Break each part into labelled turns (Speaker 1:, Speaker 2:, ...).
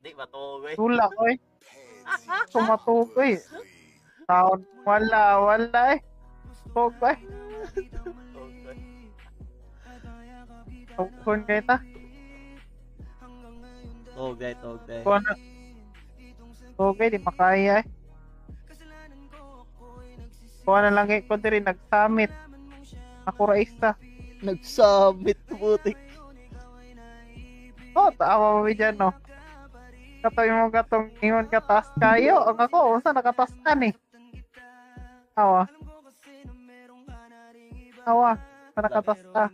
Speaker 1: Di matuloy.
Speaker 2: Tulak ko eh. Sumatukoy. Taon. Wala eh. Tugay. Tugkon kayo ta.
Speaker 1: Tugay.
Speaker 2: Tugay, di makaya eh. Kuha na lang ko din nag-summit. Ako ra isa.
Speaker 1: Nag-summit butik.
Speaker 2: Oh, taawa mo dyan no. Katoy mo katong ingon ka taas kayo. Ang ako, unsa nakatasan eh. Awa. Sa nakatas ka.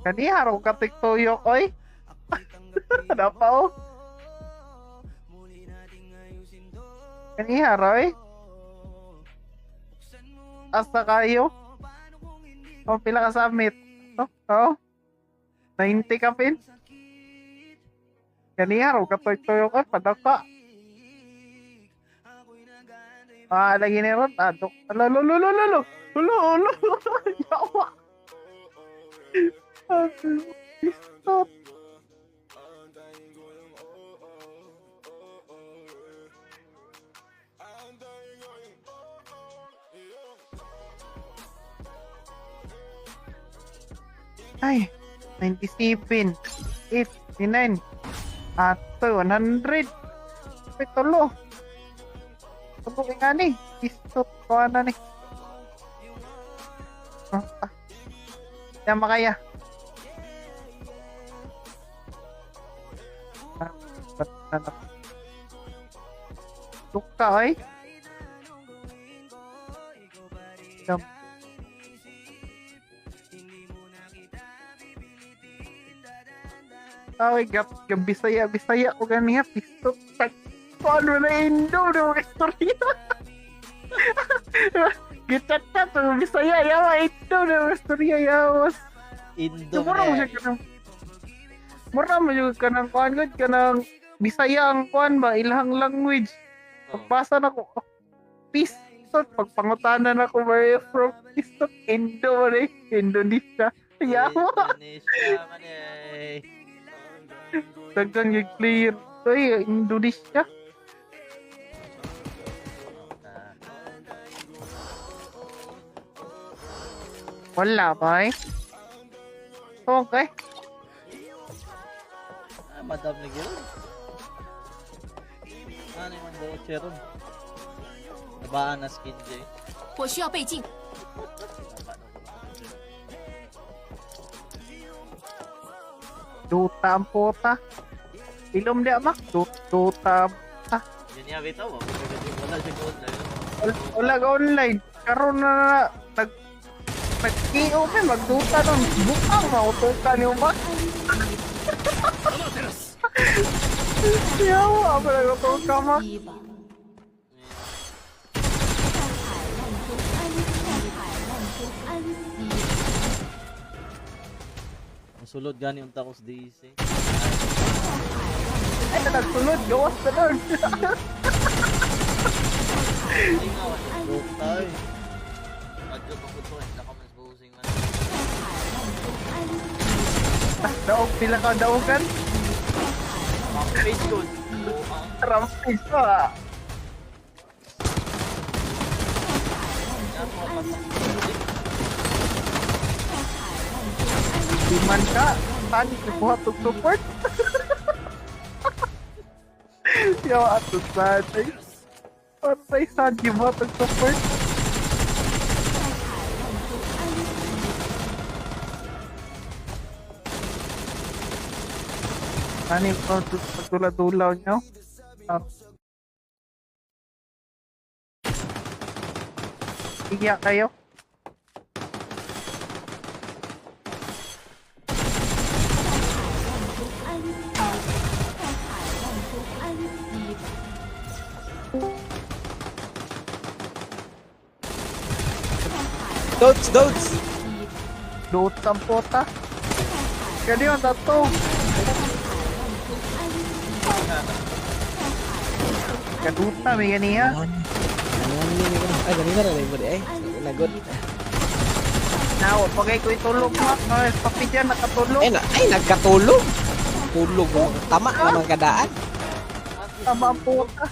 Speaker 2: Kaniha raw katiktoyo oy. Ada pa oh. Kaniha raw eh. Asa kayo? O pila ka summit? Oh. 90 ka pin. Kaniha raw katiktoyo oy padaka. Lagi ni ron adok. Lolo. Yawa. Stop. Ay, 97, 89, ato 100. Pitulo. Tubukin nga ni. Istot ko na ni. Yan makaya. Tuka ay. Ay, Bisaya ko ganiya. Pistot. Paano na Indo no istorya? Gichat na to Bisaya yawa Indo no istorya yawas.
Speaker 1: Indo.
Speaker 2: Mura mo yung kanang kuan gud kanang Bisaya ang kuan ba ilang language. Pagbasa na ko peace so pagpangutanan ako where you from peace Indo re Indonesia. Yawa.
Speaker 1: Indonesia man eh.
Speaker 2: Dagang yung clear. Ay, Indonesia. Wala ba eh? Okay.
Speaker 1: Madam lagi ron. Ano yung voucher ron? Nabaan na skin J.
Speaker 3: 我需要倍镜。
Speaker 2: Duta ang puta. Ilom di amak. Duta.
Speaker 1: Yun niya bitaw. Wala siya ko online.
Speaker 2: Wala ka online. Karoon na nag-KO na magduta nun. Bukang mautukan yung mak. Yawa pa nag-utukan mak.
Speaker 1: Sulod gani unta ko sa DC.
Speaker 2: Ay, nagsulod. Gawas na nun.
Speaker 1: Dokay. Adyo pa ko to. Hindi ka mas busing man.
Speaker 2: Daog pila ka daogan.
Speaker 1: Face good.
Speaker 2: Rampage pa. Diman ka. Saan ibuha itong support? Yawa ito saan ay. Patay saan ibuha itong support? Ano yung pagtula-tulaw nyo? Iyak kayo?
Speaker 1: Dots!
Speaker 2: Doot ang puta. Kaya yun, tato. Kaduta, may ganiya.
Speaker 4: Ay, ganito na rin mo di ay. Nagot.
Speaker 2: Nawa, pagay ko itulog mo. Ay, papi dyan, nakatulog.
Speaker 3: Ay, nagkatulog. Tulog. Tama naman kadaan.
Speaker 2: Tama ang puta.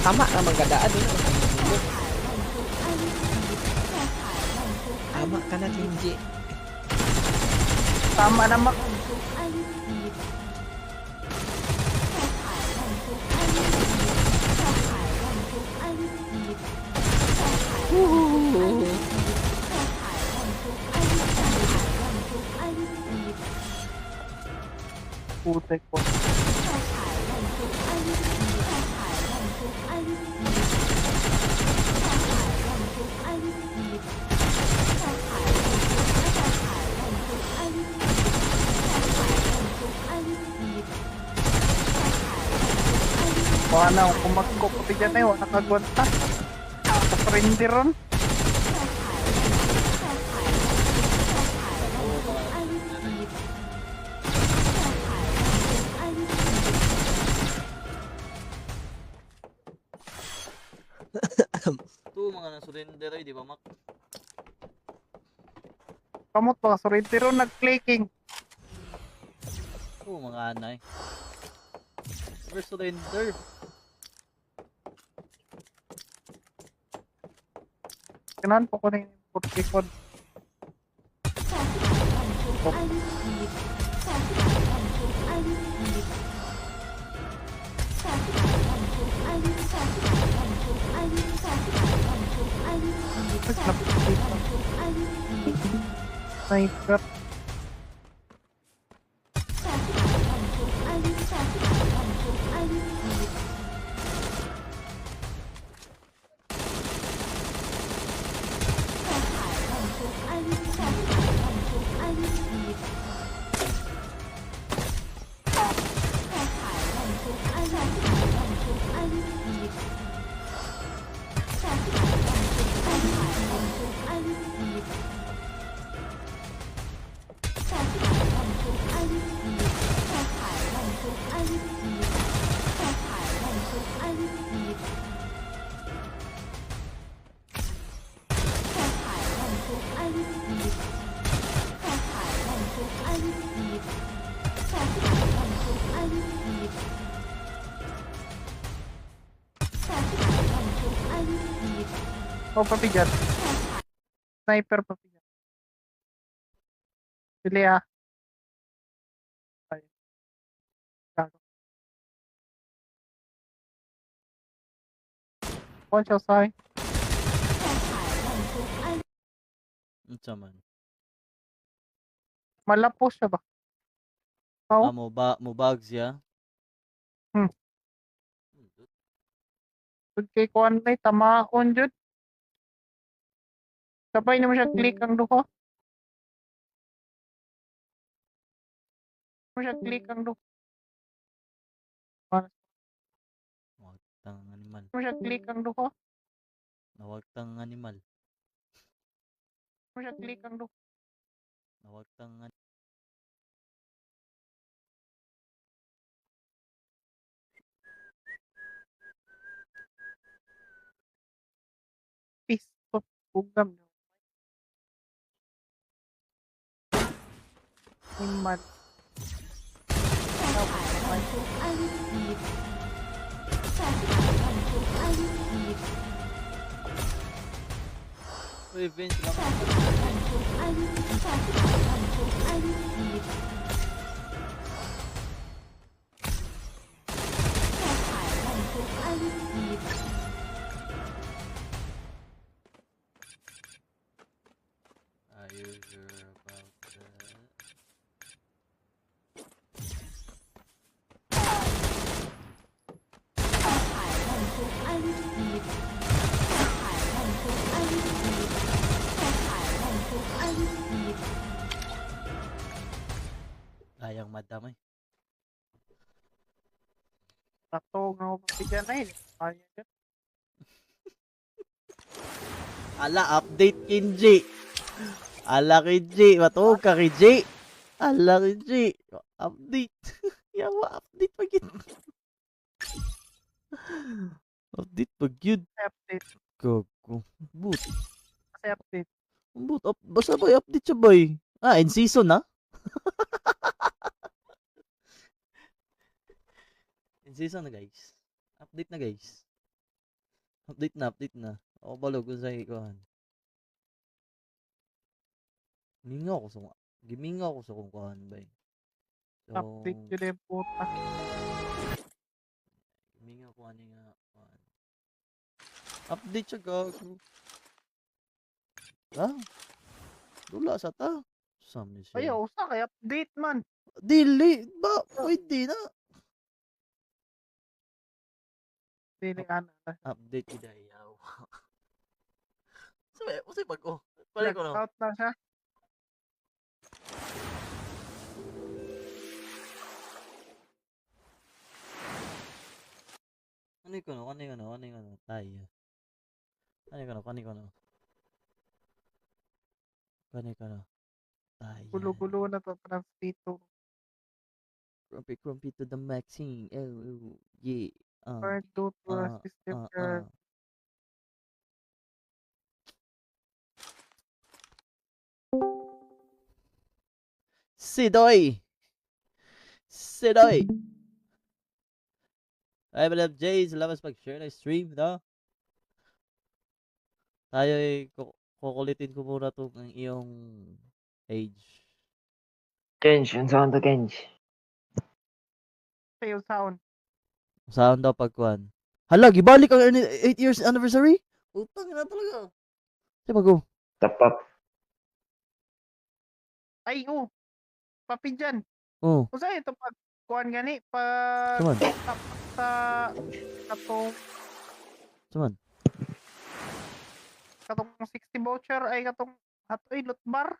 Speaker 3: Tama naman kadaan. Tama ka na, Kinji.
Speaker 2: Tama naman. Putek po. Baka na, kung magkukupi dyan eh, wala kagwanta. Kaprindi ron.
Speaker 1: Ito mga na-surrender ay, di ba Mac?
Speaker 2: Kamot baka surrender ron, nag-clicking.
Speaker 1: Ito mga anay. Never surrender.
Speaker 2: Kailangan po ko na yung purtikon. Sniper. Oh, papi dyan. Sniper, papi dyan. Pili ah. Ay. Gago. One shot sa'yo.
Speaker 1: Unsa man.
Speaker 2: Malapos siya ba? Oh,
Speaker 1: Mo bags ya.
Speaker 2: good kay kuan may tamaon jud. Sabay naman siya click ang duha. Click ang duha.
Speaker 1: Wag tang animal.
Speaker 2: Click ang duha.
Speaker 1: Nawag tang animal.
Speaker 2: Click ang duha.
Speaker 1: Nawag tang
Speaker 2: Pisto bugam. Iman.
Speaker 1: revenge lang. Are you sure about that? Ayang madamay.
Speaker 2: Tato nga ako pabigyan na yun. Ayaw dyan.
Speaker 1: Ala, update Kinji. Ala Kinji, matuog ka Kinji. Ala Kinji, update. Yawa, update pag yun. Update pag yun.
Speaker 2: Update.
Speaker 1: Gago. Boot.
Speaker 2: sa update.
Speaker 1: Basta ba i-update siya boy? Ah, in season na? In season na guys. Update na guys. Update na. Ako balog kung sa'yo ikuhan. Giminga ako sa kung kuhan ba eh. So,
Speaker 2: Update yun yung puta.
Speaker 1: giminga ko ano nga kuhan. Update siya gago. Ah, dula sa ta. Sami siya.
Speaker 2: Ayaw, sa kay update man.
Speaker 1: Dili, ba? Pwede na.
Speaker 2: Dili ana na.
Speaker 1: Update idayaw. Sabi pag oh. Balik ko no.
Speaker 2: Out na siya.
Speaker 1: Ano ko no? Tayo. Ano ko no? Tayo.
Speaker 2: Gulo-gulo na to transito.
Speaker 1: Grumpy to the maxing. Oh, yeah.
Speaker 2: Current load to
Speaker 1: uh,
Speaker 2: system
Speaker 1: uh,
Speaker 2: error.
Speaker 1: uh. Sidoy! Ay, Madam Jay, salamat sa pag-share na stream, no? Tayo ay kukulitin ko muna itong iyong age.
Speaker 4: Kenj, yung sound to Kenj.
Speaker 2: Sayo sound.
Speaker 1: Saan daw pagkuhan? Hala, gibalik ang 8 years anniversary? Utang na talaga. Sige, mag-go.
Speaker 4: Tapap.
Speaker 2: Ay, papi dyan.
Speaker 1: Oh,
Speaker 2: Kung saan ito pag kuhan gani, pag
Speaker 1: saman.
Speaker 2: sa katong katong 60 voucher ay katong atoy lot bar.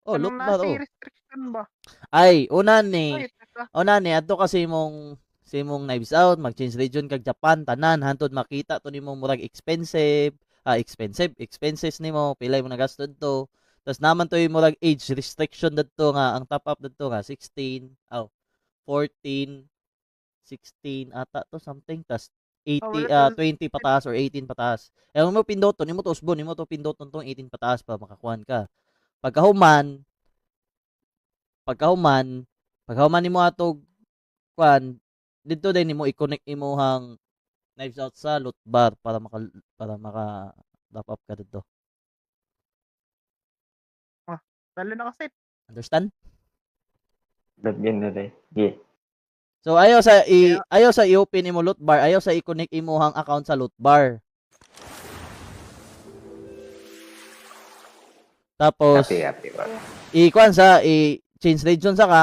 Speaker 1: Oh,
Speaker 2: Kanang
Speaker 1: look ba,
Speaker 2: nasa
Speaker 1: oh.
Speaker 2: restriction ba?
Speaker 1: Ay, una ni.
Speaker 2: Ay, teka.
Speaker 1: Ato kasi mong Knives Out, mag-change region kag Japan, tanan, hantod makita to nimo murag expenses nimo, pilay mo nagastod to. Tapos naman to yung murag age restriction dito nga, ang top up dito nga, 16, 14, 16 ata to something, tas 20 pataas or 18 pataas. Eh, mo pindoton, nimo to usbon, nimo to pindoton tong 18 pataas pa makakuan ka. Pagkahuman nimo atog kuan dito din nimo i-connect imong Knives Out sa loot bar para maka top up ka dito.
Speaker 2: Dalo na kasi.
Speaker 1: Understand?
Speaker 4: Lagyan na rin. Yeah.
Speaker 1: So ayaw sa i-open imo loot bar, ayaw sa i-connect imong account sa loot bar. Tapos
Speaker 4: Happy ba?
Speaker 1: change region sa ka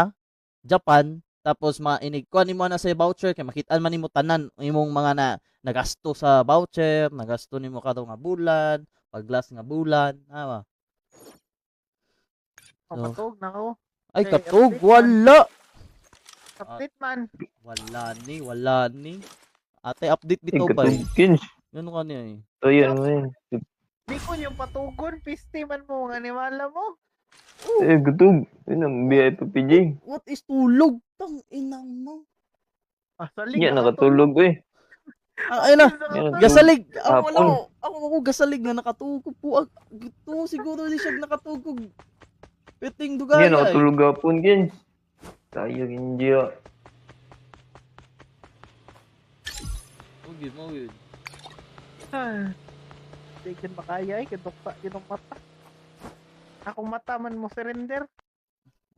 Speaker 1: Japan, tapos kuan nimo na sa voucher kay makitaan man nimo tanan imong mga nagasto sa voucher, nagasto nimo kadto nga bulan, pag-last nga bulan, ama. So,
Speaker 2: Patog na ko.
Speaker 1: ay
Speaker 2: Okay,
Speaker 1: katog
Speaker 2: update
Speaker 1: wala.
Speaker 2: Update man.
Speaker 1: Wala ni. Ate update bitaw ba?
Speaker 4: Kenj.
Speaker 1: Ganun ka niya eh.
Speaker 4: So yun mo yun.
Speaker 2: Di ko yung patugon, piste man mo, nga niwala mo.
Speaker 4: Eh, gutog. Yun ang biyay pa PJ.
Speaker 1: What is tulog? Tang inang mo.
Speaker 2: Salig
Speaker 4: Yan, nakatulog eh.
Speaker 1: Ay na.
Speaker 4: Yan,
Speaker 1: Gasalig.
Speaker 4: Hapon.
Speaker 1: Ako gasalig nga nakatugog po. Gito siguro di siya nakatugog. Piting dugay.
Speaker 4: Yan, nakatulog hapon, Kenj. Tayo, Kenji.
Speaker 1: Okay, mo yun.
Speaker 2: Di kan makaya eh, kadukta yun ang mata. Akong mata man mo surrender.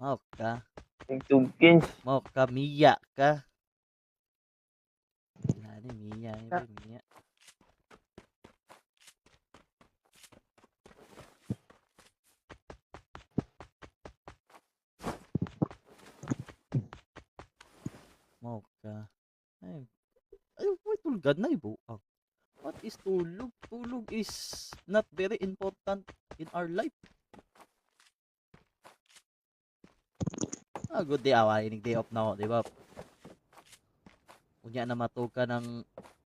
Speaker 1: Mau ka.
Speaker 4: Tugtog, Kenj.
Speaker 1: Mau ka. Miya ka. Ano, Miya. Miya. Mau ka. Ay, may tulgad na ibo. What is tulog? Tulog is not very important in our life. Good day, awa. Inig day off na ako, di ba? Kunya na matog ka ng